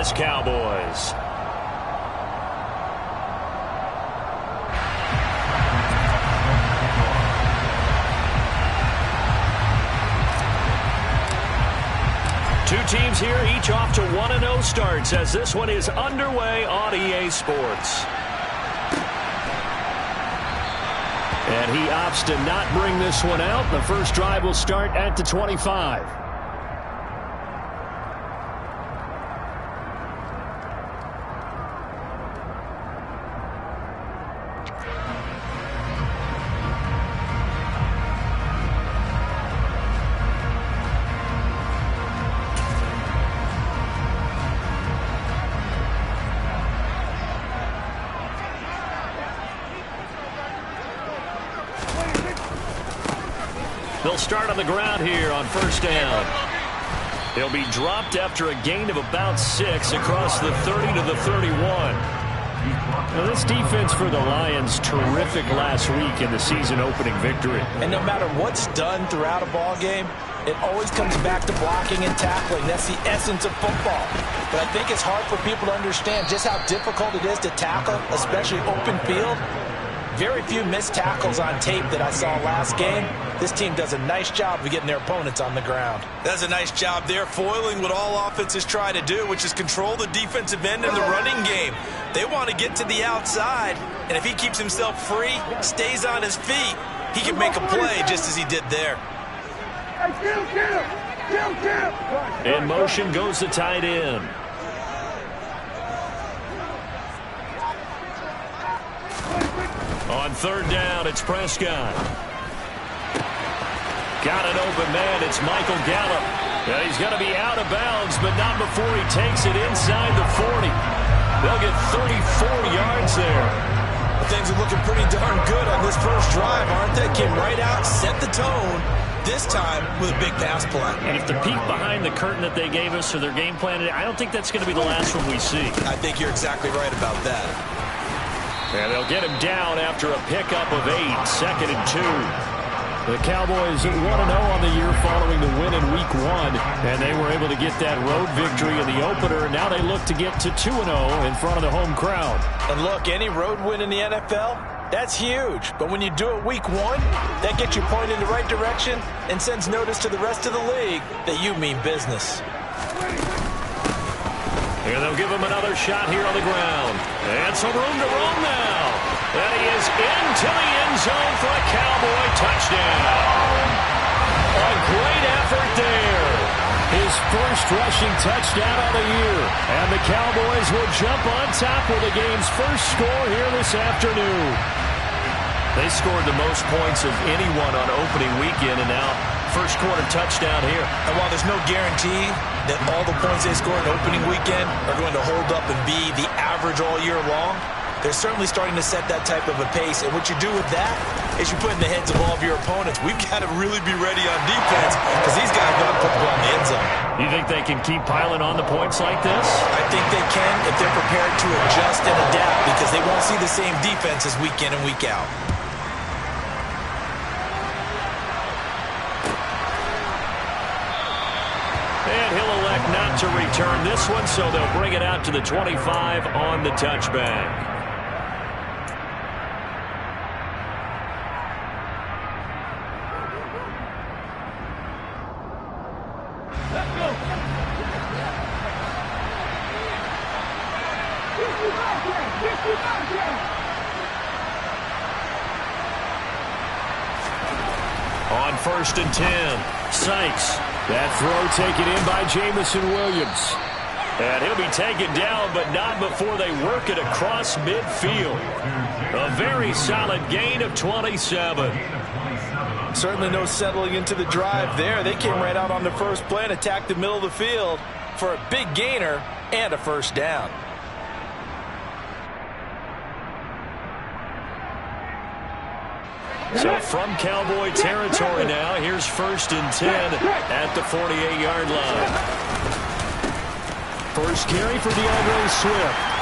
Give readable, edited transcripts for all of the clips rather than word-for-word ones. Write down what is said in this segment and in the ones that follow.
Dallas Cowboys. Two teams here, each off to 1-0 starts as this one is underway on EA Sports. And he opts to not bring this one out. The first drive will start at the 25. They'll start on the ground here on first down. He'll be dropped after a gain of about 6 across the 30 to the 31. Now, this defense for the Lions, terrific last week in the season opening victory. And no matter what's done throughout a ball game, it always comes back to blocking and tackling. That's the essence of football. But I think it's hard for people to understand just how difficult it is to tackle, especially open field. Very few missed tackles on tape that I saw last game. This team does a nice job of getting their opponents on the ground. Does a nice job there, foiling what all offenses try to do, which is control the defensive end in the running game. They want to get to the outside, and if he keeps himself free, stays on his feet, he can make a play just as he did there. In motion goes the tight end. On third down, it's Prescott. Got an open man. It's Michael Gallup. He's going to be out of bounds, but not before he takes it inside the 40. They'll get 34 yards there. Things are looking pretty darn good on this first drive, aren't they? Came right out, set the tone, this time with a big pass play. And if the peek behind the curtain that they gave us for their game plan, I don't think that's going to be the last one we see. I think you're exactly right about that. And they'll get him down after a pickup of 8, 2nd and 2. The Cowboys 1-0 on the year following the win in Week 1, and they were able to get that road victory in the opener. Now they look to get to 2-0 in front of the home crowd. And look, any road win in the NFL, that's huge. But when you do it Week 1, that gets you pointed in the right direction and sends notice to the rest of the league that you mean business. Here they'll give him another shot here on the ground. And some room to roam now. And he is into the end zone for a Cowboy touchdown. A great effort there. His first rushing touchdown of the year. And the Cowboys will jump on top with the game's first score here this afternoon. They scored the most points of anyone on opening weekend, and now first quarter touchdown here. And while there's no guarantee that all the points they score in opening weekend are going to hold up and be the average all year long, they're certainly starting to set that type of a pace. And what you do with that is you put in the heads of all of your opponents, we've got to really be ready on defense because these guys are going to put the ball in the end zone. You think they can keep piling on the points like this? I think they can if they're prepared to adjust and adapt because they won't see the same defenses week in and week out. And he'll elect not to return this one, so they'll bring it out to the 25 on the touchback. On 1st and 10, Sykes. That throw taken in by Jamison Williams. And he'll be taken down, but not before they work it across midfield. A very solid gain of 27. Certainly no settling into the drive there. They came right out on the first play and attacked the middle of the field for a big gainer and a first down. So from Cowboy territory now, here's 1st and 10 at the 48-yard line. First carry for DeAndre Swift.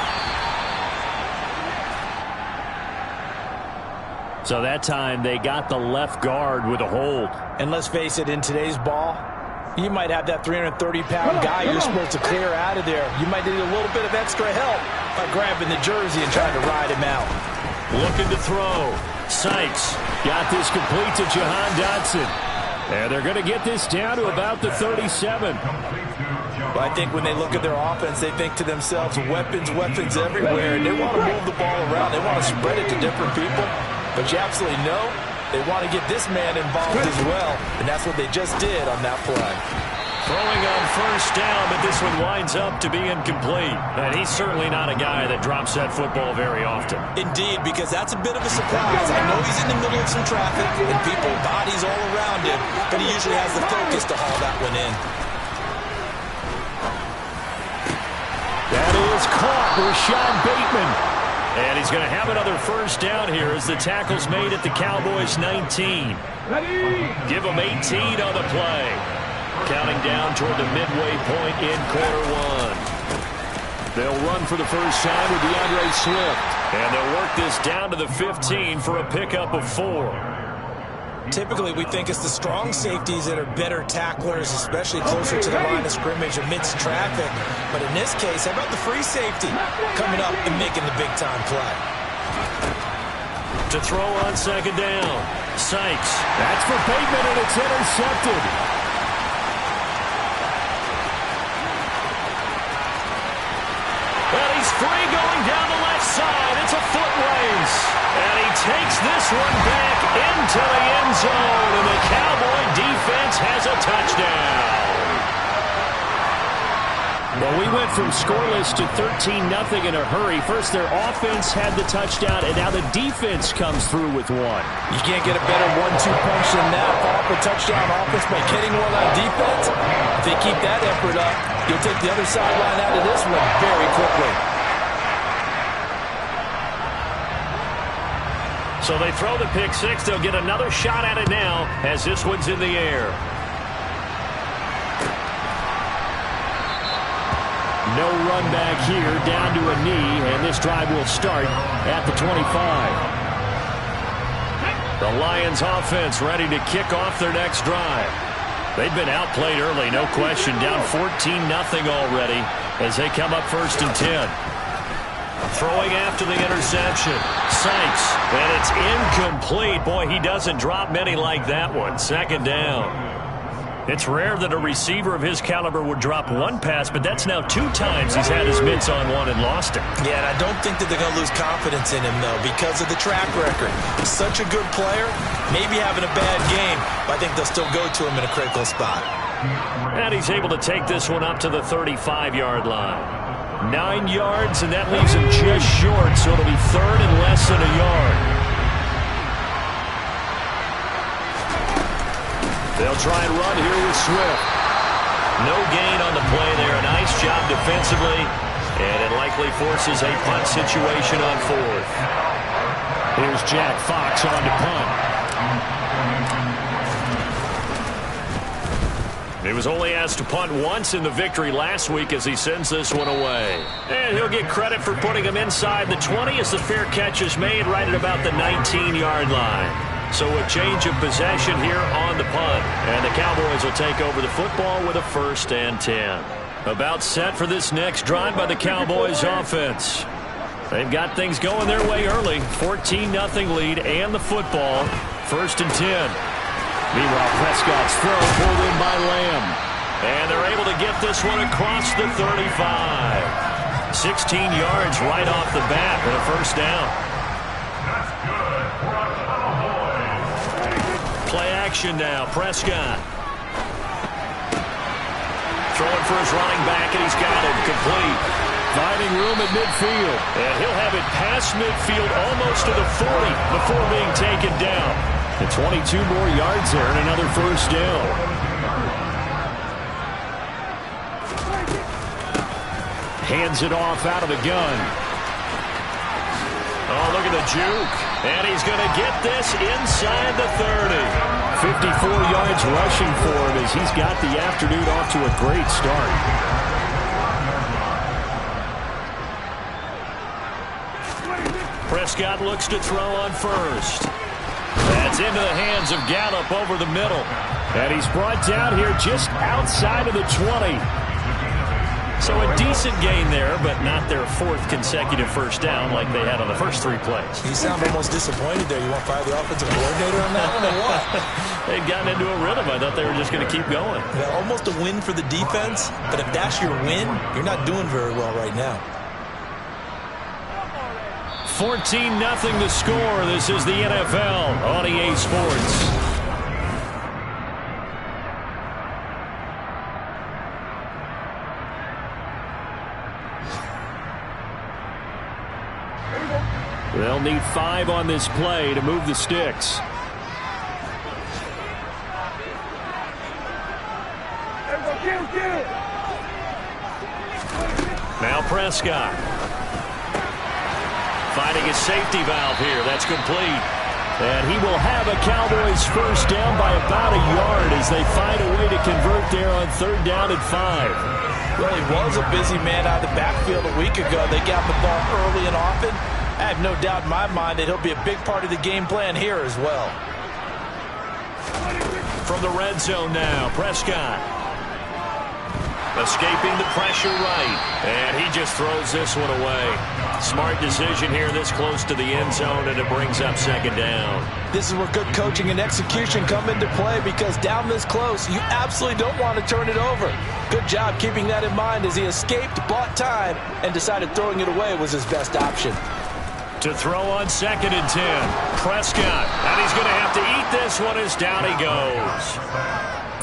So that time they got the left guard with a hold. And let's face it, in today's ball, You might have that 330-pound guy you're supposed to clear out of there. You might need a little bit of extra help by grabbing the jersey and trying to ride him out. Looking to throw. Sykes got this complete to Jahan Dotson. And they're going to get this down to about the 37. Well, I think when they look at their offense, they think to themselves, weapons, weapons everywhere. And they want to move the ball around. They want to spread it to different people. But you absolutely know they want to get this man involved as well. And that's what they just did on that play. Throwing on first down, but this one winds up to be incomplete. And he's certainly not a guy that drops that football very often. Indeed, because that's a bit of a surprise. I know he's in the middle of some traffic and people, bodies all around him, but he usually has the focus to haul that one in. That is caught, Rashad Bateman. And he's going to have another first down here as the tackle's made at the Cowboys' 19. Give them 18 on the play. Counting down toward the midway point in quarter one. They'll run for the first time with DeAndre Swift. And they'll work this down to the 15 for a pickup of 4. Typically, we think it's the strong safeties that are better tacklers, especially closer to the line of scrimmage amidst traffic. But in this case, how about the free safety coming up and making the big-time play? To throw on second down. Sykes. That's for Bateman, and it's intercepted. And he's free going down the left side. It's a foot race. And he takes this one back into the end zone. And the Cowboy defense has a touchdown. Well, we went from scoreless to 13-0 in a hurry. First, their offense had the touchdown, and now the defense comes through with one. You can't get a better 1-2 punch than that. Off a touchdown offense by getting one on defense. If they keep that effort up, you'll take the other sideline out of this one very quickly. So they throw the pick six. They'll get another shot at it now as this one's in the air. No run back here, down to a knee, and this drive will start at the 25. The Lions offense ready to kick off their next drive. They've been outplayed early, no question, down 14-0 already as they come up first and 10. Throwing after the interception. Sykes, and it's incomplete. Boy, he doesn't drop many like that one. Second down. It's rare that a receiver of his caliber would drop one pass, but that's now 2 times he's had his mitts on one and lost it. Yeah, and I don't think that they're going to lose confidence in him, though, because of the track record. He's such a good player, maybe having a bad game, but I think they'll still go to him in a critical spot. And he's able to take this one up to the 35-yard line. 9 yards, and that leaves him just short, so it'll be third and less than a yard. They'll try and run here with Swift. No gain on the play there. A nice job defensively, and it likely forces a punt situation on fourth. Here's Jack Fox on to punt. He was only asked to punt once in the victory last week as he sends this one away. And he'll get credit for putting him inside the 20 as the fair catch is made right at about the 19-yard line. So a change of possession here on the punt. And the Cowboys will take over the football with a 1st and 10. About set for this next drive by the Cowboys offense. They've got things going their way early. 14-0 lead and the football. 1st and 10. Meanwhile, Prescott's throw pulled in by Lamb. And they're able to get this one across the 35. 16 yards right off the bat and a 1st down. Play action now. Prescott. Throwing for his running back, and he's got it. Complete. Finding room at midfield. And he'll have it past midfield almost to the 40 before being taken down. And 22 more yards there and another 1st down. Hands it off out of the gun. Oh, look at the juke. And he's going to get this inside the 30. 54 yards rushing for him as he's got the afternoon off to a great start. Prescott looks to throw on first. That's into the hands of Gallup over the middle. And he's brought down here just outside of the 20. So a decent gain there, but not their fourth consecutive first down like they had on the first 3 plays. You sound almost disappointed there. You want to fire the offensive coordinator on that one or what? They'd gotten into a rhythm. I thought they were just going to keep going. Yeah, almost a win for the defense, but if that's your win, you're not doing very well right now. 14-0 the score. This is the NFL on EA Sports. They'll need 5 on this play to move the sticks. Now Prescott. Finding a safety valve here. That's complete. And he will have a Cowboys first down by about a yard as they find a way to convert there on 3rd down and 5. Well, he was a busy man out of the backfield a week ago. They got the ball early and often. I have no doubt in my mind that he'll be a big part of the game plan here as well. From the red zone now, Prescott. Escaping the pressure right. And he just throws this one away. Smart decision here this close to the end zone, and it brings up 2nd down. This is where good coaching and execution come into play, because down this close, you absolutely don't want to turn it over. Good job keeping that in mind as he escaped, bought time, and decided throwing it away was his best option. To throw on 2nd and 10. Prescott. And he's going to have to eat this one as down he goes.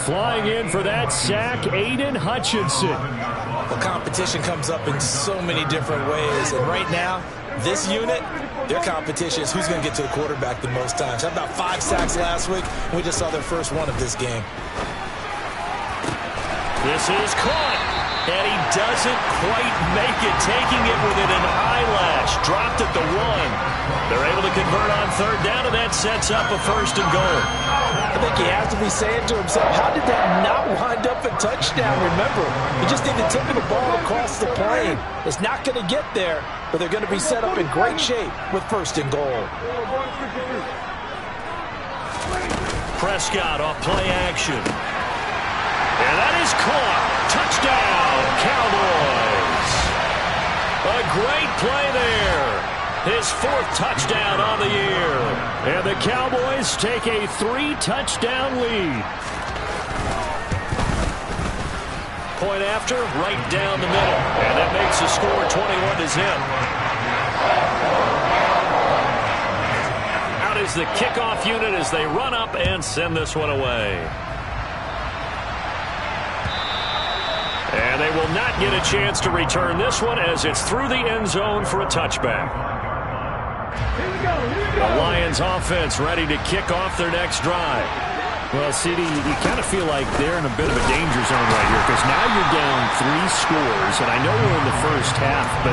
Flying in for that sack, Aiden Hutchinson. Well, competition comes up in so many different ways. And right now, this unit, their competition is who's going to get to the quarterback the most times. Had about 5 sacks last week. We just saw their first one of this game. This is caught. And he doesn't quite make it, taking it within an eyelash. Dropped at the 1. They're able to convert on 3rd down, and that sets up a 1st and goal. I think he has to be saying to himself, how did that not wind up a touchdown? Remember, he just needed to tip the ball across the plane. It's not going to get there, but they're going to be set up in great shape with 1st and goal. Prescott off play action. And that is caught. Touchdown, Cowboys. A great play there. His 4th touchdown on the year. And the Cowboys take a 3-touchdown lead. Point after, right down the middle. And that makes the score 21-0. Out is the kickoff unit as they run up and send this one away. And they will not get a chance to return this one as it's through the end zone for a touchback. The Lions offense ready to kick off their next drive. Well, CD, you kind of feel like they're in a bit of a danger zone right here, because now you're down 3 scores, and I know we're in the first half, but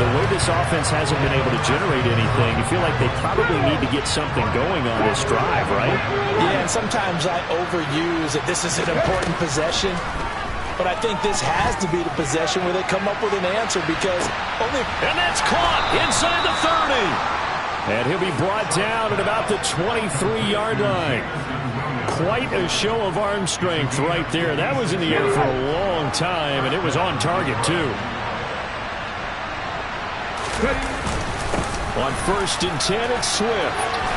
the way this offense hasn't been able to generate anything, you feel like they probably need to get something going on this drive, right? Yeah, and sometimes I overuse that this is an important possession. But I think this has to be the possession where they come up with an answer, because only... And that's caught inside the 30. And he'll be brought down at about the 23-yard line. Quite a show of arm strength right there. That was in the air for a long time, and it was on target, too. On 1st and 10, it's Swift.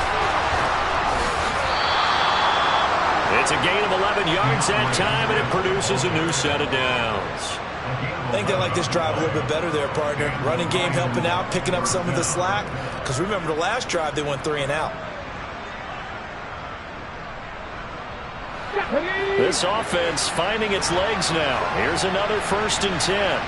It's a gain of 11 yards that time, and it produces a new set of downs. I think they like this drive a little bit better there, partner. Running game helping out, picking up some of the slack. Because remember, the last drive, they went 3 and out. This offense finding its legs now. Here's another 1st and 10.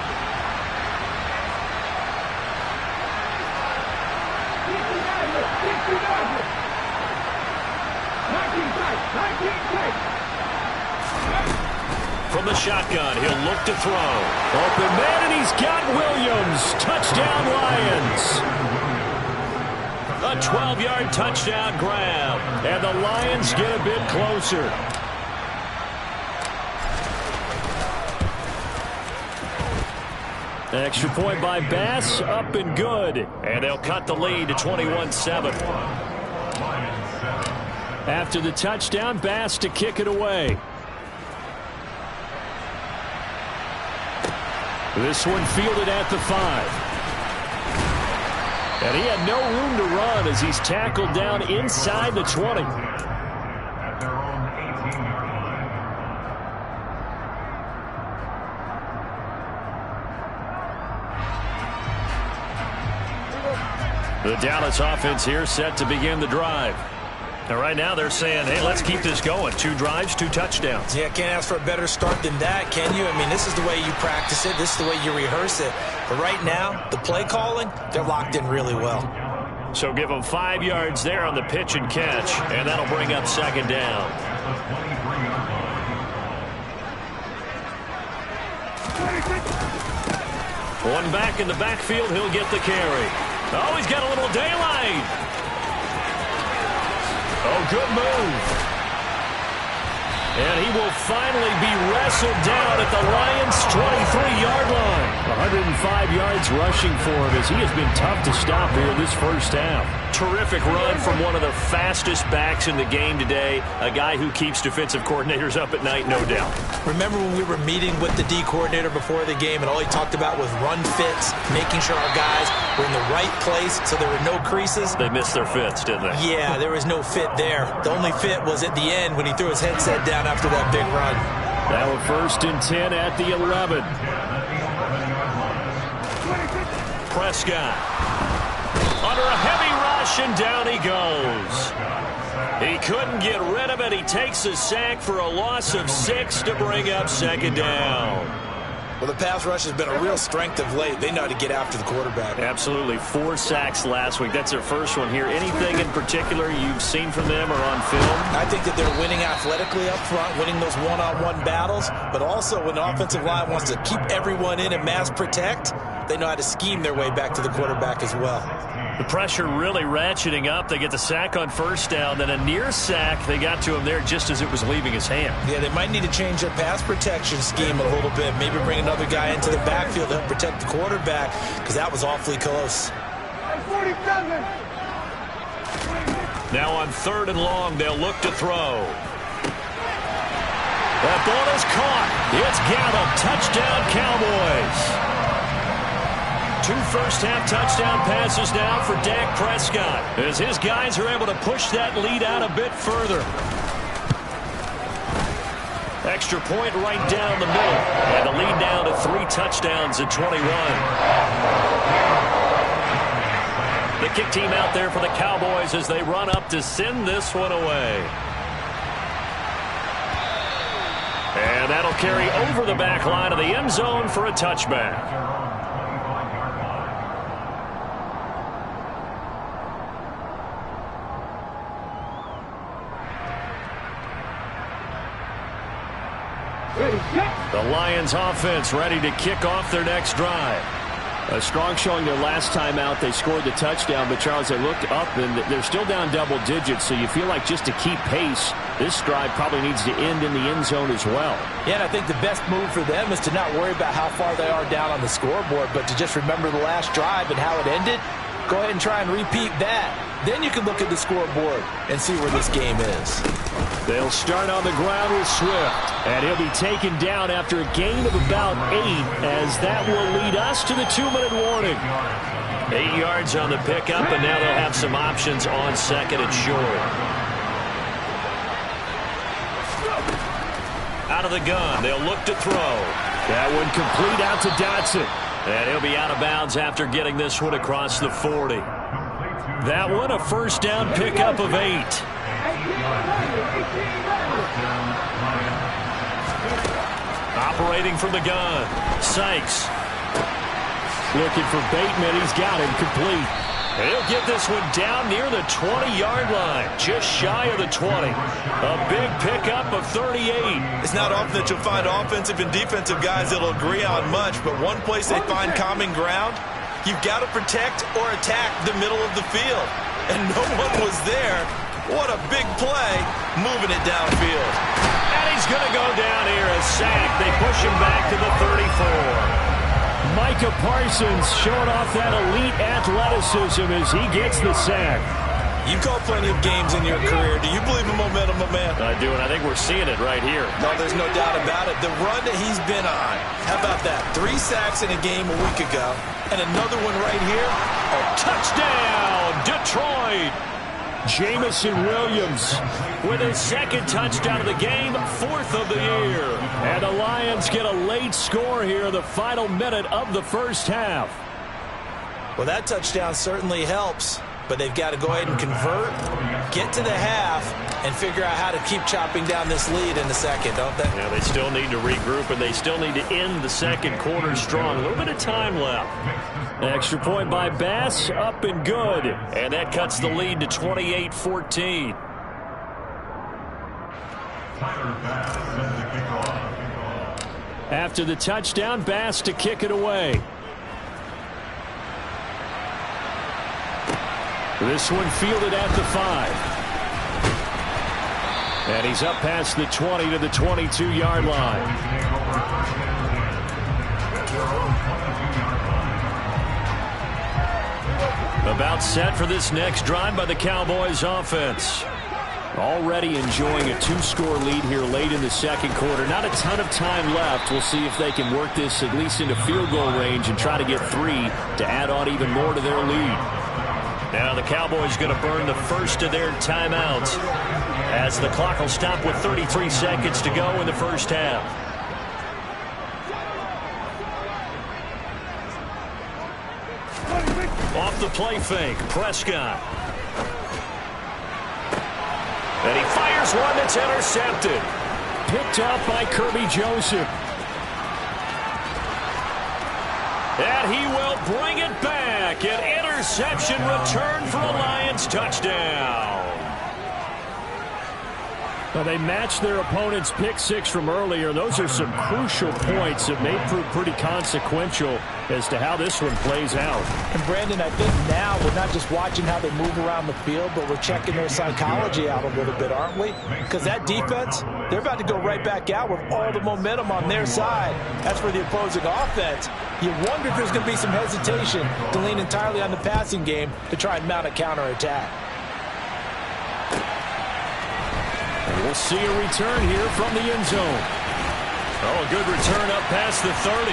From the shotgun, he'll look to throw. Open man, and he's got Williams. Touchdown, Lions. A 12-yard touchdown grab. And the Lions get a bit closer. Extra point by Bass, up and good. And they'll cut the lead to 21-7. After the touchdown, Bass to kick it away. This one fielded at the 5. And he had no room to run as he's tackled down inside the 20. The Dallas offense here set to begin the drive. And right now they're saying, hey, let's keep this going. 2 drives, 2 touchdowns. Yeah, can't ask for a better start than that, can you? I mean, this is the way you practice it. This is the way you rehearse it. But right now, the play calling, they're locked in really well. So give them 5 yards there on the pitch and catch, and that'll bring up 2nd down. One back in the backfield, he'll get the carry. Oh, he's got a little daylight. Oh, good move. And he will finally be wrestled down at the Lions' 23-yard line. 105 yards rushing for him as he has been tough to stop here this first half. Terrific run from one of the fastest backs in the game today. A guy who keeps defensive coordinators up at night, no doubt. Remember when we were meeting with the D coordinator before the game and all he talked about was run fits, making sure our guys were in the right place so there were no creases? They missed their fits, didn't they? Yeah, there was no fit there. The only fit was at the end when he threw his headset down after that big run. Now a 1st and 10 at the 11. Prescott under a heavy rush, and down he goes. He couldn't get rid of it. He takes a sack for a loss of 6 to bring up 2nd down. Well, the pass rush has been a real strength of late. They know how to get after the quarterback. Absolutely. 4 sacks last week. That's their first one here. Anything in particular you've seen from them or on film? I think that they're winning athletically up front, winning those one-on-one battles, but also when the offensive line wants to keep everyone in and mass protect, they know how to scheme their way back to the quarterback as well. The pressure really ratcheting up. They get the sack on 1st down, then a near sack. They got to him there just as it was leaving his hand. Yeah, they might need to change their pass protection scheme a little bit. Maybe bring another guy into the backfield to help protect the quarterback, because that was awfully close. Now on 3rd and long, they'll look to throw. That ball is caught. It's Gallup. Touchdown, Cowboys. 2 first-half touchdown passes now for Dak Prescott as his guys are able to push that lead out a bit further. Extra point right down the middle, and the lead down to 3 touchdowns at 21. The kick team out there for the Cowboys as they run up to send this one away. And that'll carry over the back line of the end zone for a touchback. The Lions offense ready to kick off their next drive. A strong showing their last time out. They scored the touchdown, but Charles, they looked up and they're still down double digits, so you feel like just to keep pace, this drive probably needs to end in the end zone as well. Yeah, and I think the best move for them is to not worry about how far they are down on the scoreboard, but to just remember the last drive and how it ended. Go ahead and try and repeat that. Then you can look at the scoreboard and see where this game is. They'll start on the ground with Swift, and he'll be taken down after a gain of about 8, as that will lead us to the 2-minute warning. 8 yards on the pickup, and now they'll have some options on 2nd and short. Out of the gun, they'll look to throw. That one complete out to Dotson. And he'll be out of bounds after getting this one across the 40. That one a 1st down pickup of 8. Operating from the gun, Sykes. Looking for Bateman, he's got him complete. And he'll get this one down near the 20-yard line, just shy of the 20. A big pickup of 38. It's not often that you'll find offensive and defensive guys that'll agree on much, but one place they find common ground, you've got to protect or attack the middle of the field. And no one was there. What a big play, moving it downfield. And he's going to go down here, a sack. They push him back to the 34. Micah Parsons showing off that elite athleticism as he gets the sack. You call plenty of games in your career. Do you believe in momentum, my man? I do, and I think we're seeing it right here. No, there's no doubt about it. The run that he's been on. How about that? 3 sacks in a game a week ago. And another one right here. Oh, touchdown, Detroit! Jamison Williams with his second touchdown of the game, 4th of the year. And the Lions get a late score here in the final minute of the first half. Well, that touchdown certainly helps, but they've got to go ahead and convert, get to the half, and figure out how to keep chopping down this lead in the second, don't they? Yeah, they still need to regroup, and they still need to end the second quarter strong. A little bit of time left. Extra point by Bass, up and good. And that cuts the lead to 28-14. After the touchdown, Bass to kick it away. This one fielded at the 5. And he's up past the 20 to the 22-yard line. About set for this next drive by the Cowboys offense. Already enjoying a 2-score lead here late in the second quarter. Not a ton of time left. We'll see if they can work this at least into field goal range and try to get 3 to add on even more to their lead. Now the Cowboys going to burn the first of their timeouts as the clock will stop with 33 seconds to go in the first half. Off the play fake, Prescott. And he fires one that's intercepted. Picked up by Kirby Joseph. And he will bring it back. An interception return for a Lions touchdown. Well, they matched their opponent's pick 6 from earlier. Those are some crucial points that may prove pretty consequential as to how this one plays out. And Brandon, I think now we're not just watching how they move around the field, but we're checking their psychology out a little bit, aren't we? Because that defense, they're about to go right back out with all the momentum on their side. That's for the opposing offense. You wonder if there's going to be some hesitation to lean entirely on the passing game to try and mount a counterattack. We'll see a return here from the end zone. Oh, a good return up past the 30.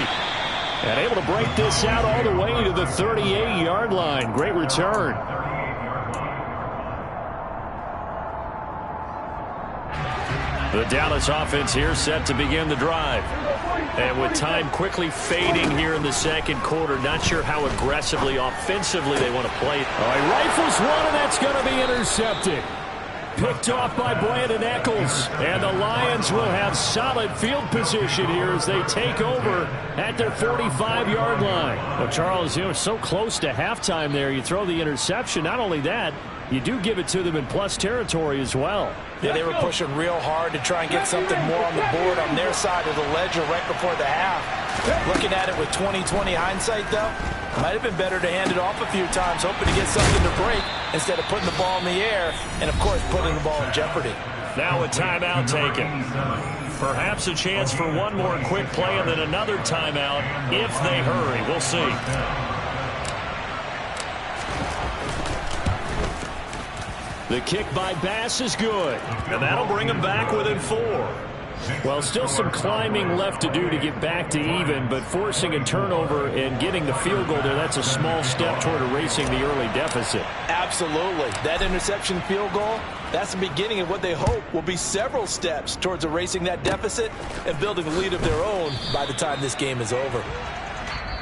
And able to break this out all the way to the 38-yard line. Great return. The Dallas offense here set to begin the drive. And with time quickly fading here in the second quarter, not sure how aggressively, offensively they want to play. Oh, he rifles one, and that's going to be intercepted. Picked off by Brandon Eccles. And the Lions will have solid field position here as they take over at their 45-yard line. Well, Charles, you know, so close to halftime there. You throw the interception. Not only that, you do give it to them in plus territory as well. Yeah, they were pushing real hard to try and get something more on the board on their side of the ledger right before the half. Looking at it with 20/20 hindsight, though, might have been better to hand it off a few times, hoping to get something to break instead of putting the ball in the air and, of course, putting the ball in jeopardy. Now a timeout taken. Perhaps a chance for one more quick play and then another timeout if they hurry. We'll see. The kick by Bass is good, and that'll bring him back within 4. Well, still some climbing left to do to get back to even, but forcing a turnover and getting the field goal there, that's a small step toward erasing the early deficit. Absolutely. That interception field goal, that's the beginning of what they hope will be several steps towards erasing that deficit and building a lead of their own by the time this game is over.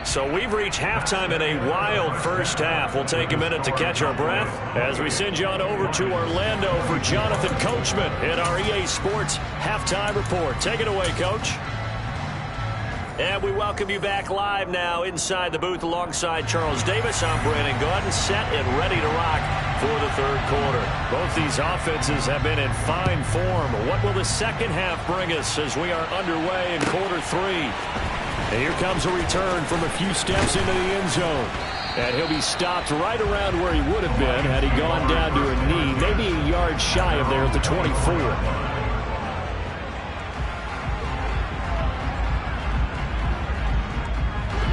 So we've reached halftime in a wild first half. We'll take a minute to catch our breath as we send you on over to Orlando for Jonathan Coachman in our EA Sports Halftime Report. Take it away, Coach. And we welcome you back live now inside the booth alongside Charles Davis. I'm Brandon Gaudin, set and ready to rock for the third quarter. Both these offenses have been in fine form. What will the second half bring us as we are underway in quarter 3? And here comes a return from a few steps into the end zone. And he'll be stopped right around where he would have been had he gone down to a knee, maybe a yard shy of there at the 24.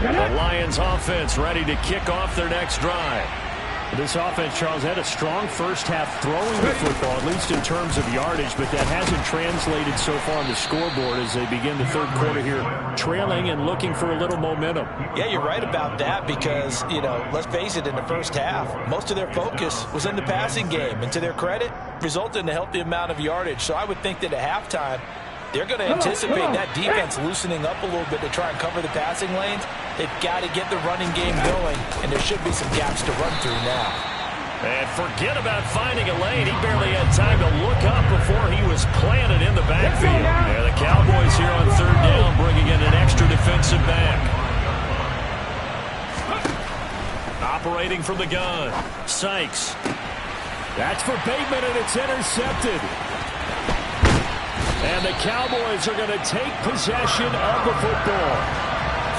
The Lions offense ready to kick off their next drive. This offense, Charles, had a strong first half throwing the football, at least in terms of yardage, but that hasn't translated so far on the scoreboard as they begin the third quarter here, trailing and looking for a little momentum. Yeah, you're right about that because, you know, let's face it, in the first half, most of their focus was in the passing game, and to their credit, resulted in a healthy amount of yardage. So I would think that at halftime, they're going to anticipate that defense loosening up a little bit to try and cover the passing lanes. They've got to get the running game going, and there should be some gaps to run through now. And forget about finding a lane. He barely had time to look up before he was planted in the backfield. Yeah, the Cowboys here on third down, bringing in an extra defensive back. Operating from the gun, Sykes. That's for Bateman, and it's intercepted. And the Cowboys are going to take possession of the football.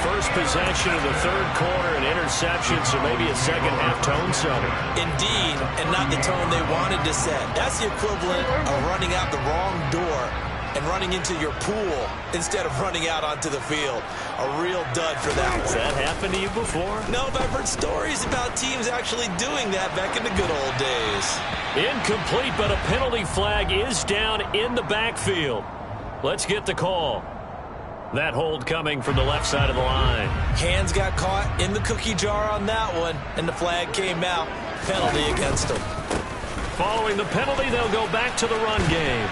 First possession of the third quarter, an interception, so maybe a second-half tone setter. Indeed, and not the tone they wanted to set. That's the equivalent of running out the wrong door and running into your pool instead of running out onto the field. A real dud for that one. Has that happened to you before? No, but I've heard stories about teams actually doing that back in the good old days. Incomplete, but a penalty flag is down in the backfield. Let's get the call. That hold coming from the left side of the line. Hands got caught in the cookie jar on that one, and the flag came out. Penalty against them. Following the penalty, they'll go back to the run game.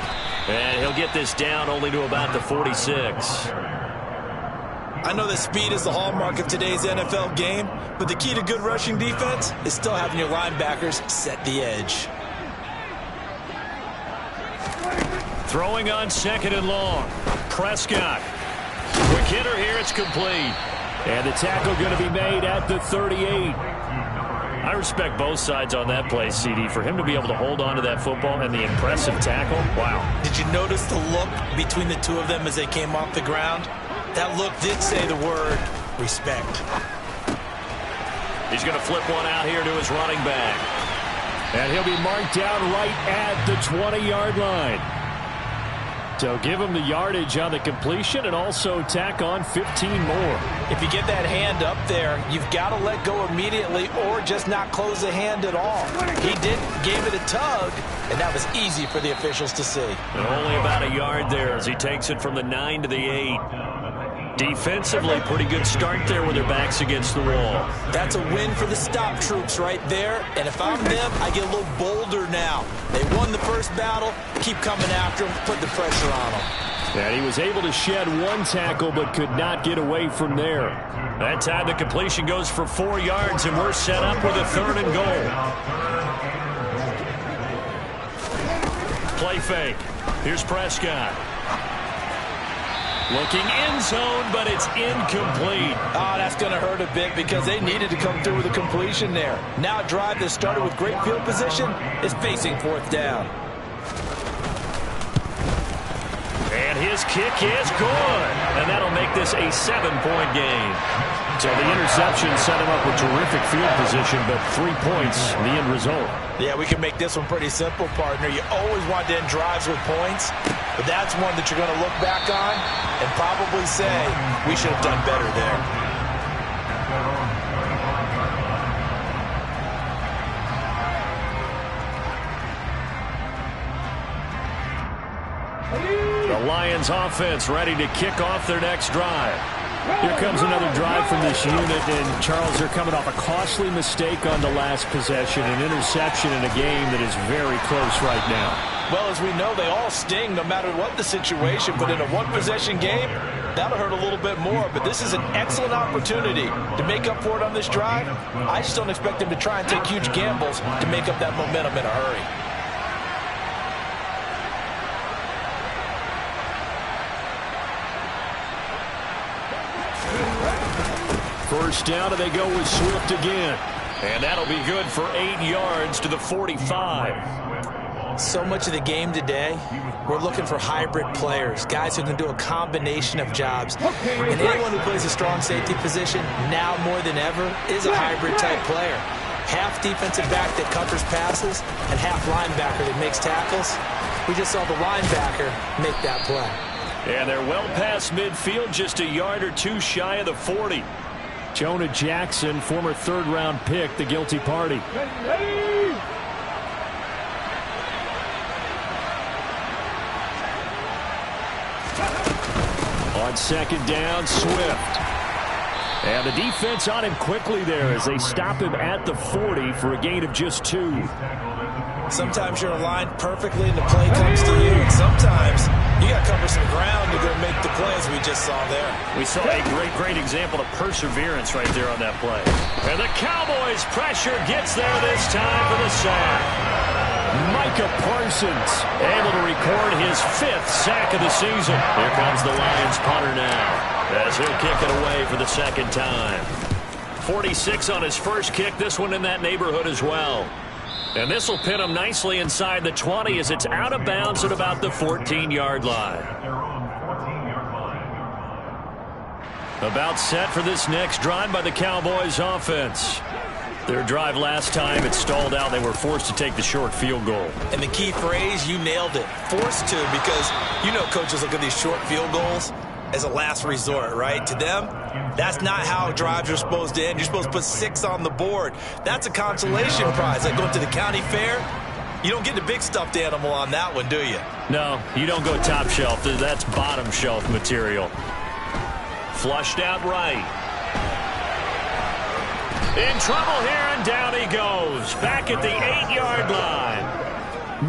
And he'll get this down only to about the 46. I know that speed is the hallmark of today's NFL game, but the key to good rushing defense is still having your linebackers set the edge. Throwing on second and long. Prescott. Quick hitter here, it's complete. And the tackle going to be made at the 38. I respect both sides on that play, CD. For him to be able to hold on to that football and the impressive tackle, wow. Did you notice the look between the two of them as they came off the ground? That look did say the word respect. He's going to flip one out here to his running back. And he'll be marked down right at the 20-yard line. So give him the yardage on the completion and also tack on 15 more. If you get that hand up there, you've got to let go immediately or just not close the hand at all. He gave it a tug, and that was easy for the officials to see. And only about a yard there as he takes it from the 9 to the 8. Defensively, pretty good start there with their backs against the wall. That's a win for the stop troops right there. And if I'm them, I get a little bolder now. They won the first battle. Keep coming after them. Put the pressure on them. And he was able to shed one tackle but could not get away from there. That time the completion goes for 4 yards, and we're set up with a third and goal. Play fake. Here's Prescott. Looking end zone, but it's incomplete. Oh, that's going to hurt a bit because they needed to come through with a completion there. Now a drive that started with great field position is facing fourth down. And his kick is good. And that'll make this a 7-point game. So the interception set him up with terrific field position, but 3 points, the end result. Yeah, we can make this one pretty simple, partner. You always want to end drives with points, but that's one that you're going to look back on and probably say, we should have done better there. The Lions offense ready to kick off their next drive. Here comes another drive from this unit, and Charles, they're coming off a costly mistake on the last possession, an interception in a game that is very close right now. Well, as we know, they all sting no matter what the situation, but in a one-possession game, that'll hurt a little bit more, but this is an excellent opportunity to make up for it on this drive. I just don't expect them to try and take huge gambles to make up that momentum in a hurry. First down, and they go with Swift again. And that'll be good for 8 yards to the 45. So much of the game today, we're looking for hybrid players, guys who can do a combination of jobs. And anyone who plays a strong safety position, now more than ever, is a hybrid-type player. Half defensive back that covers passes and half linebacker that makes tackles. We just saw the linebacker make that play. And they're well past midfield, just a yard or two shy of the 40. Jonah Jackson, former third-round pick, the guilty party. On second down, Swift. And the defense on him quickly there as they stop him at the 40 for a gain of just 2. Sometimes you're aligned perfectly and the play comes to you, and sometimes you got to cover some ground to go make the play, as we just saw there. We saw a great example of perseverance right there on that play. And the Cowboys' pressure gets there this time for the sack. Micah Parsons able to record his 5th sack of the season. Here comes the Lions punter now as he'll kick it away for the second time. 46 on his first kick, this one in that neighborhood as well. And this will pin him nicely inside the 20 as it's out of bounds at about the 14-yard line. About set for this next drive by the Cowboys offense. Their drive last time, it stalled out. They were forced to take the short field goal. And the key phrase, you nailed it. Forced to, because you know coaches look at these short field goals as a last resort, right? To them, that's not how drives are supposed to end. You're supposed to put 6 on the board. That's a consolation prize. Like going to the county fair, you don't get the big stuffed animal on that one, do you? No, you don't go top shelf. That's bottom shelf material. Flushed out right. In trouble here, and down he goes. Back at the 8-yard line.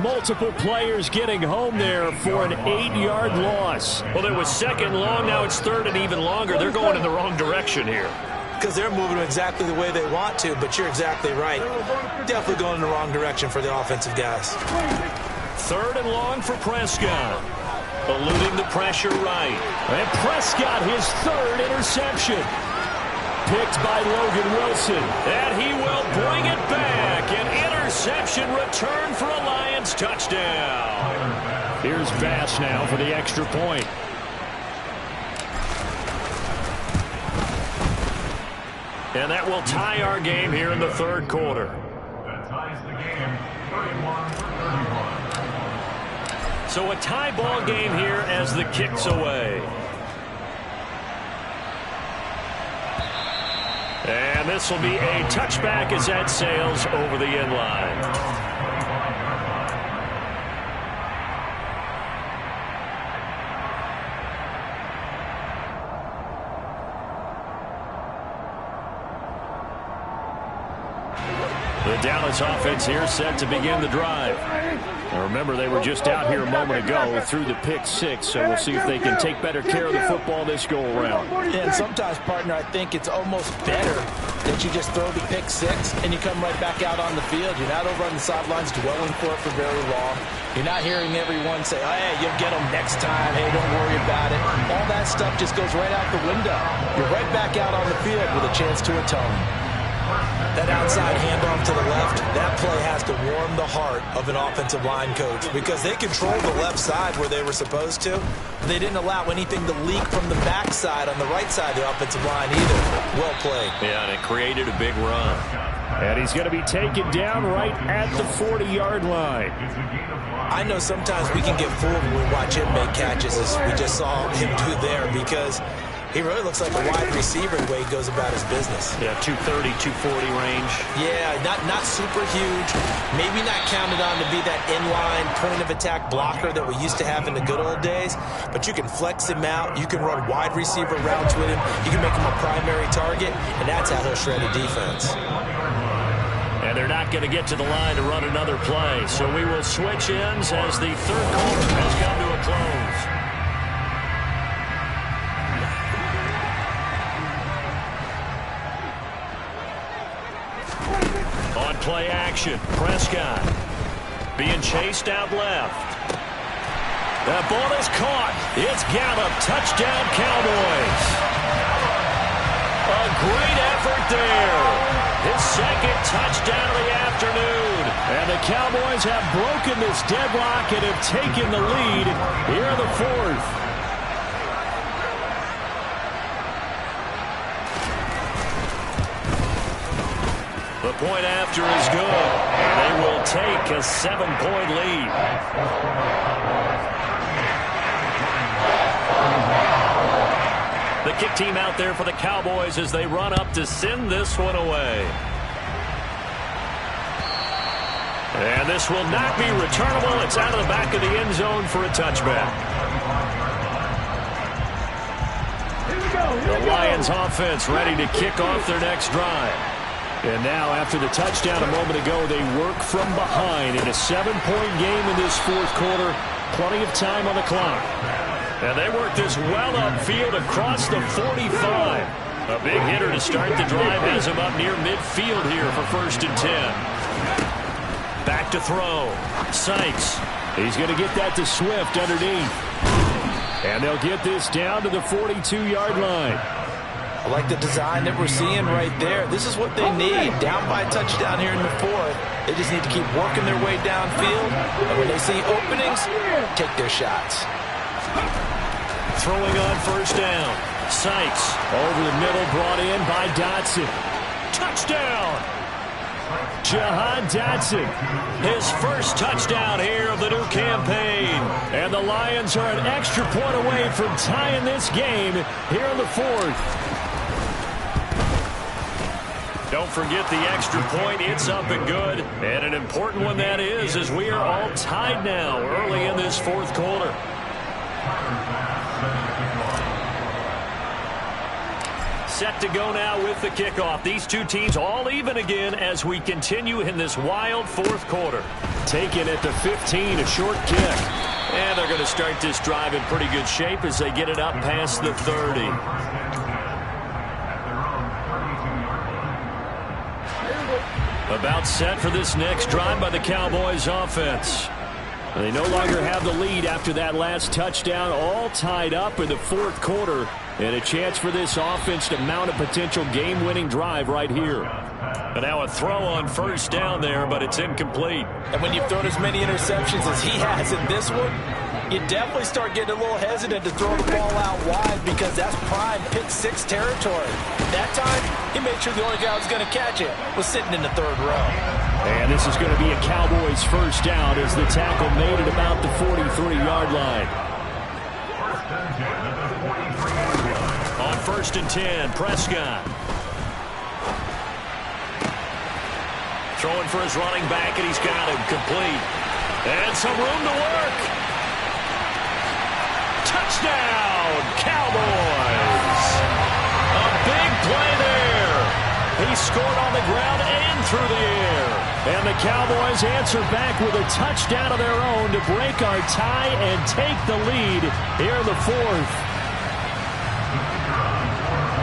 Multiple players getting home there for an 8-yard loss. Well, it was second long. Now it's third and even longer. They're going in the wrong direction here. Because they're moving exactly the way they want to, but you're exactly right. Definitely going in the wrong direction for the offensive guys. Third and long for Prescott. Eluding the pressure right. And Prescott, his 3rd interception. Picked by Logan Wilson. And he will bring it back. An interception return for a Lions touchdown. Here's Bass now for the extra point. And that will tie our game here in the third quarter. That ties the game, 31-31. So a tie ball game here as the kick's away. And this will be a touchback as that sails over the end line. The Dallas offense here set to begin the drive. Now remember, they were just out here a moment ago through the pick 6, so we'll see if they can take better care of the football this go-around. Yeah, and sometimes, partner, I think it's almost better that you just throw the pick 6 and you come right back out on the field. You're not over on the sidelines dwelling for it for very long. You're not hearing everyone say, oh, hey, you'll get them next time. Hey, don't worry about it. All that stuff just goes right out the window. You're right back out on the field with a chance to atone. That outside handoff to the left, that play has to warm the heart of an offensive line coach because they controlled the left side where they were supposed to. They didn't allow anything to leak from the backside on the right side of the offensive line either. Well played. Yeah, and it created a big run. And he's going to be taken down right at the 40-yard line. I know sometimes we can get fooled when we watch him make catches, as we just saw him do there, because he really looks like a wide receiver the way he goes about his business. Yeah, 230, 240 range. Yeah, not super huge. Maybe not counted on to be that inline point-of-attack blocker that we used to have in the good old days. But you can flex him out. You can run wide receiver routes with him. You can make him a primary target, and that's how he'll shred a defense. And they're not going to get to the line to run another play. So we will switch ends as the third quarter has come to a close. Play action. Prescott being chased out left. That ball is caught. It's Gallup. Touchdown, Cowboys. A great effort there. His second touchdown of the afternoon. And the Cowboys have broken this deadlock and have taken the lead here in the fourth. The point after is good. They will take a 7-point lead. The kick team out there for the Cowboys as they run up to send this one away. And this will not be returnable. It's out of the back of the end zone for a touchback. The Lions offense ready to kick off their next drive. And now after the touchdown a moment ago, they work from behind in a 7-point game in this fourth quarter. Plenty of time on the clock. And they work this well upfield across the 45. A big hitter to start the drive has him up near midfield here for 1st and 10. Back to throw. Sykes. He's going to get that to Swift underneath. And they'll get this down to the 42-yard line. I like the design that we're seeing right there. This is what they need. Down by a touchdown here in the fourth. They just need to keep working their way downfield. And when they see openings, take their shots. Throwing on 1st down. Sykes over the middle, brought in by Dotson. Touchdown! Jahan Dotson, his first touchdown here of the new campaign. And the Lions are an extra point away from tying this game here in the fourth. Don't forget the extra point. It's up and good. And an important one that is, as we are all tied now early in this fourth quarter. Set to go now with the kickoff. These two teams all even again as we continue in this wild fourth quarter. Taken at the 15, a short kick. And they're going to start this drive in pretty good shape as they get it up past the 30. About set for this next drive by the Cowboys offense. They no longer have the lead after that last touchdown, all tied up in the fourth quarter. And a chance for this offense to mount a potential game-winning drive right here. And now a throw on 1st down there, but it's incomplete. And when you've thrown as many interceptions as he has in this one, you definitely start getting a little hesitant to throw the ball out wide because that's prime pick-6 territory. That time, he made sure the only guy who was going to catch it was sitting in the 3rd row. And this is going to be a Cowboys 1st down as the tackle made it about the 43-yard line. On 1st and 10, Prescott. Throwing for his running back, and he's got him complete. And some room to work. Touchdown, Cowboys. A big play there. He scored on the ground and through the air. And the Cowboys answer back with a touchdown of their own to break our tie and take the lead here in the fourth.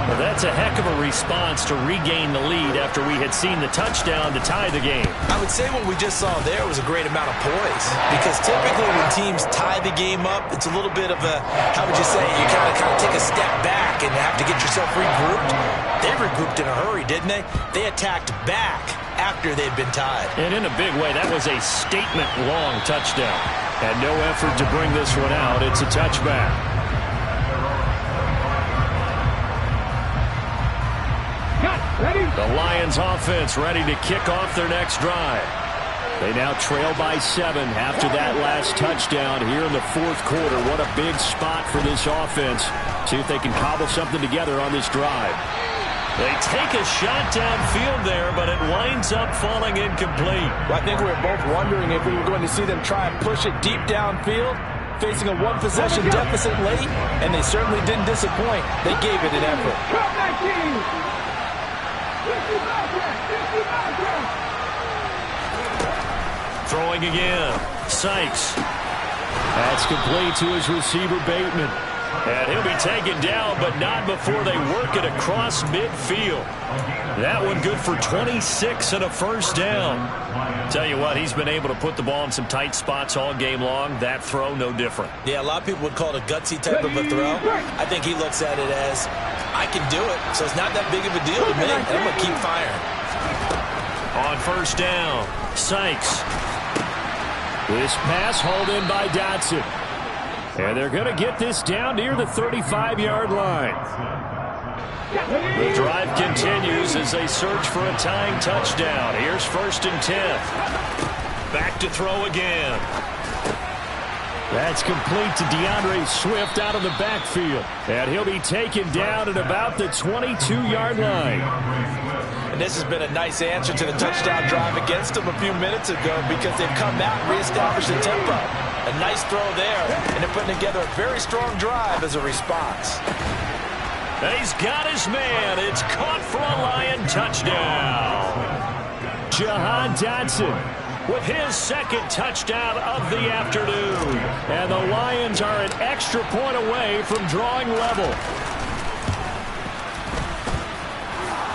Well, that's a heck of a response to regain the lead after we had seen the touchdown to tie the game. I would say what we just saw there was a great amount of poise. Because typically when teams tie the game up, it's a little bit of a, how would you say, you kind of take a step back and have to get yourself regrouped. They regrouped in a hurry, didn't they? They attacked back after they'd been tied. And in a big way, that was a statement-long touchdown. And no effort to bring this one out. It's a touchback. The Lions offense ready to kick off their next drive. They now trail by 7 after that last touchdown here in the fourth quarter. What a big spot for this offense. See if they can cobble something together on this drive. They take a shot downfield there, but it winds up falling incomplete. Well, I think we were both wondering if we were going to see them try and push it deep downfield, facing a one-possession deficit late, and they certainly didn't disappoint. They gave it an effort. Throwing again. Sykes. That's complete to his receiver, Bateman. And he'll be taken down, but not before they work it across midfield. That one good for 26 and a 1st down. Tell you what, he's been able to put the ball in some tight spots all game long. That throw, no different. Yeah, a lot of people would call it a gutsy type of a throw. I think he looks at it as, I can do it, so it's not that big of a deal to me, and I'm going to keep firing. On 1st down, Sykes. This pass hauled in by Dotson. And they're going to get this down near the 35-yard line. The drive continues as they search for a tying touchdown. Here's 1st and 10. Back to throw again. That's complete to DeAndre Swift out of the backfield. And he'll be taken down at about the 22-yard line. And this has been a nice answer to the touchdown drive against them a few minutes ago because they've come out and reestablished the tempo. A nice throw there, and they're putting together a very strong drive as a response. He's got his man. It's caught for a Lion touchdown. Jahan Dotson with his second touchdown of the afternoon. And the Lions are an extra point away from drawing level.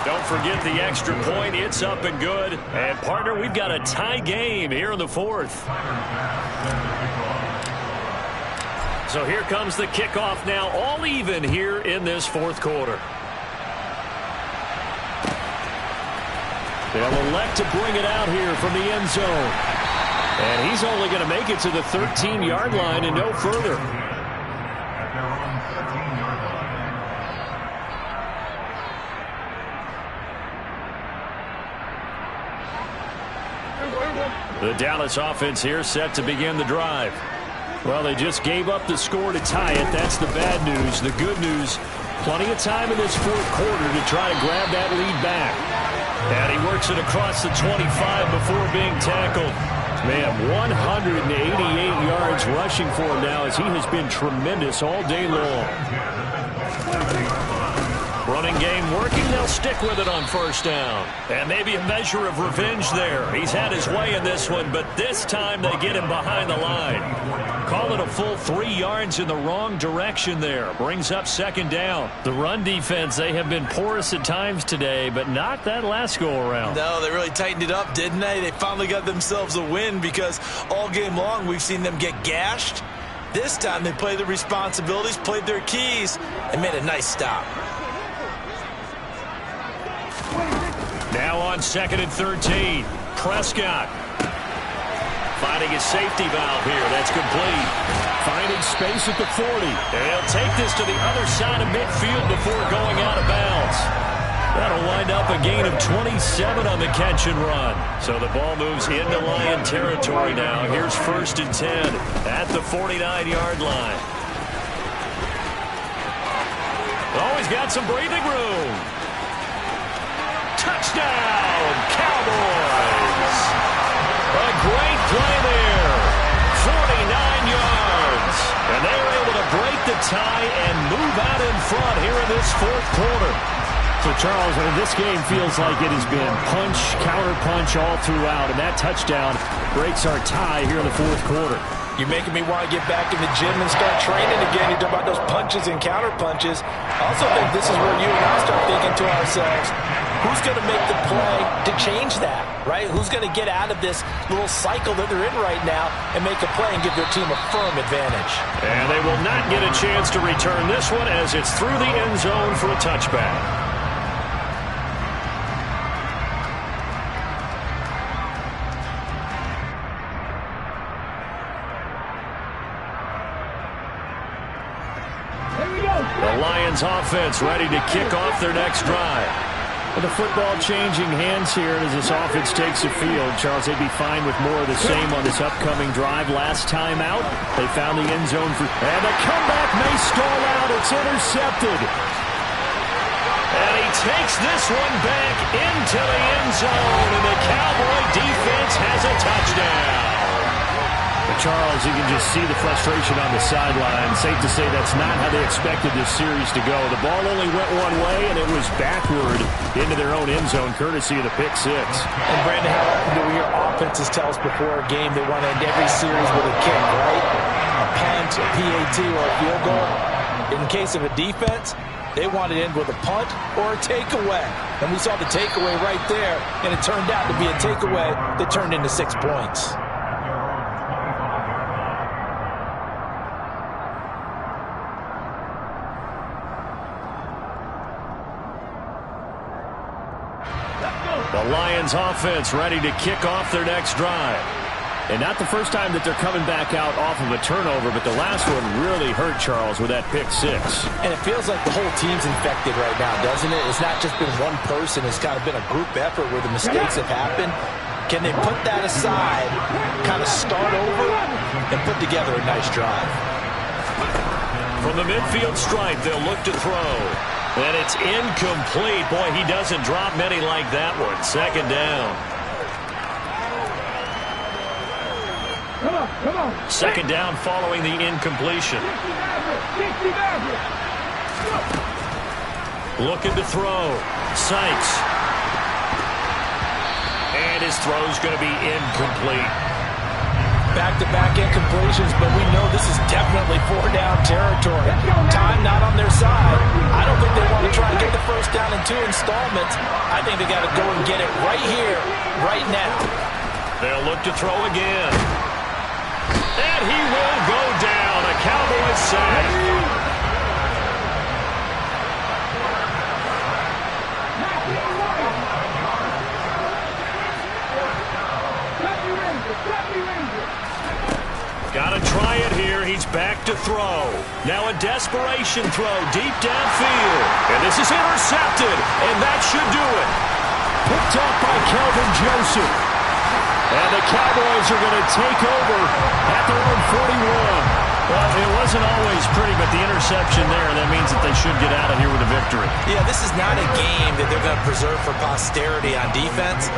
Don't forget the extra point. It's up and good. And, partner, we've got a tie game here in the fourth. So here comes the kickoff now, all even here in this fourth quarter. They'll elect to bring it out here from the end zone. And he's only going to make it to the 13-yard line and no further. The Dallas offense here set to begin the drive. Well, they just gave up the score to tie it. That's the bad news. The good news, plenty of time in this fourth quarter to try to grab that lead back. And he works it across the 25 before being tackled. Man, 188 yards rushing for him now as he has been tremendous all day long. Running game working. They'll stick with it on first down. And maybe a measure of revenge there. He's had his way in this one, but this time they get him behind the line. Call it a full 3 yards in the wrong direction there. Brings up second down. The run defense, they have been porous at times today, but not that last go-around. No, they really tightened it up, didn't they? They finally got themselves a win because all game long we've seen them get gashed. This time they played their responsibilities, played their keys, and made a nice stop. Now on 2nd and 13. Prescott finding his safety valve here. That's complete. Finding space at the 40. And he'll take this to the other side of midfield before going out of bounds. That'll wind up a gain of 27 on the catch and run. So the ball moves into Lion territory now. Here's 1st and 10 at the 49-yard line. Oh, he's got some breathing room. Touchdown, Cowboys! A great play there. 49 yards. And they were able to break the tie and move out in front here in this fourth quarter. So, Charles, this game feels like it has been punch, counter-punch all throughout, and that touchdown breaks our tie here in the fourth quarter. You're making me want to get back in the gym and start training again. You talk about those punches and counter-punches. I also think this is where you and I start thinking to ourselves, who's going to make the play to change that, right? Who's going to get out of this little cycle that they're in right now and make a play and give their team a firm advantage? And they will not get a chance to return this one as it's through the end zone for a touchback. The Lions offense ready to kick off their next drive. Well, the football changing hands here as this offense takes the field. Charles, they'd be fine with more of the same on this upcoming drive. Last time out, they found the end zone for... And the comeback may stall out. It's intercepted. And he takes this one back into the end zone, and the Cowboy defense has a touchdown. Charles, you can just see the frustration on the sideline. Safe to say that's not how they expected this series to go. The ball only went one way, and it was backward into their own end zone, courtesy of the pick six. And, Brandon, how often do we hear offenses tell us before a game they want to end every series with a kick, right? A punt, a PAT, or a field goal. In case of a defense, they want to end with a punt or a takeaway. And we saw the takeaway right there, and it turned out to be a takeaway that turned into 6 points. The Lions offense ready to kick off their next drive. And not the first time that they're coming back out off of a turnover, but the last one really hurt Charles with that pick six. And it feels like the whole team's infected right now, doesn't it? It's not just been one person. It's kind of been a group effort where the mistakes have happened. Can they put that aside, kind of start over, and put together a nice drive? From the midfield stripe, they'll look to throw. And it's incomplete. Boy, he doesn't drop many like that one. Second down. Come on. Second down following the incompletion. Looking to throw. Sykes. And his throw's going to be incomplete. Back-to-back incompletions, but we know this is definitely four-down territory. Time not on their side. I don't think they want to try to get the first down in 2 installments. I think they got to go and get it right here, right now. They'll look to throw again. And he will go down. A Cowboys sack. Got to try it here. He's back to throw. Now a desperation throw deep downfield. And this is intercepted. And that should do it. Picked up by Kelvin Joseph. And the Cowboys are going to take over at their own 41. Well, it wasn't always pretty, but the interception there, that means that they should get out of here with a victory. Yeah, this is not a game that they're going to preserve for posterity on defense,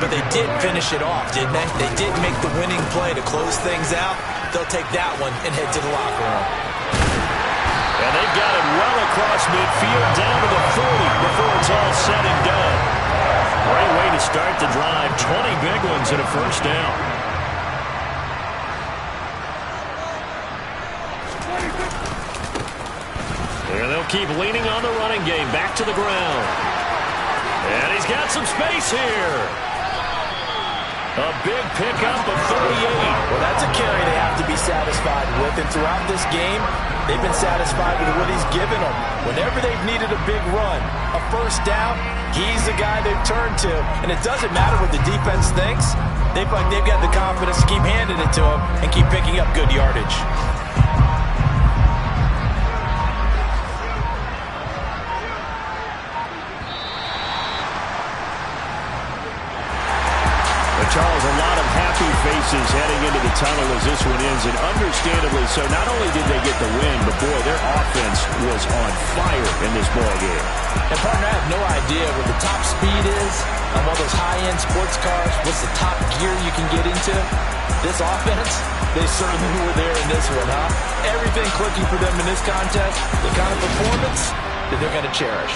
but they did finish it off, didn't they? They did make the winning play to close things out. They'll take that one and head to the locker room. And they've got it well across midfield, down to the 40 before it's all said and done. Great way to start the drive. 20 big ones and a first down. And they'll keep leaning on the running game. Back to the ground. And he's got some space here. A big pickup of 38. Well, that's a carry they have to be satisfied with. And throughout this game, they've been satisfied with what he's given them. Whenever they've needed a big run, a first down, he's the guy they've turned to. And it doesn't matter what the defense thinks. They feel like they've got the confidence to keep handing it to him and keep picking up good yardage. Charles, a lot of happy faces heading into the tunnel as this one ends, and understandably so. Not only did they get the win, but boy, their offense was on fire in this ball game. And partner, I have no idea what the top speed is on one of those high-end sports cars. What's the top gear you can get into? This offense, they certainly were there in this one, huh? Everything clicking for them in this contest, the kind of performance that they're going to cherish.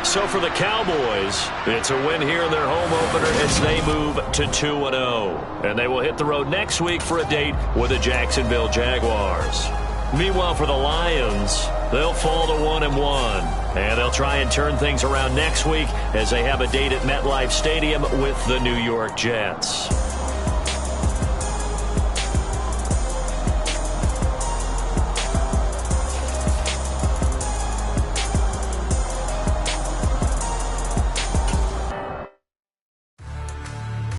So for the Cowboys, it's a win here in their home opener as they move to 2-0. And they will hit the road next week for a date with the Jacksonville Jaguars. Meanwhile, for the Lions, they'll fall to 1-1. And they'll try and turn things around next week as they have a date at MetLife Stadium with the New York Jets.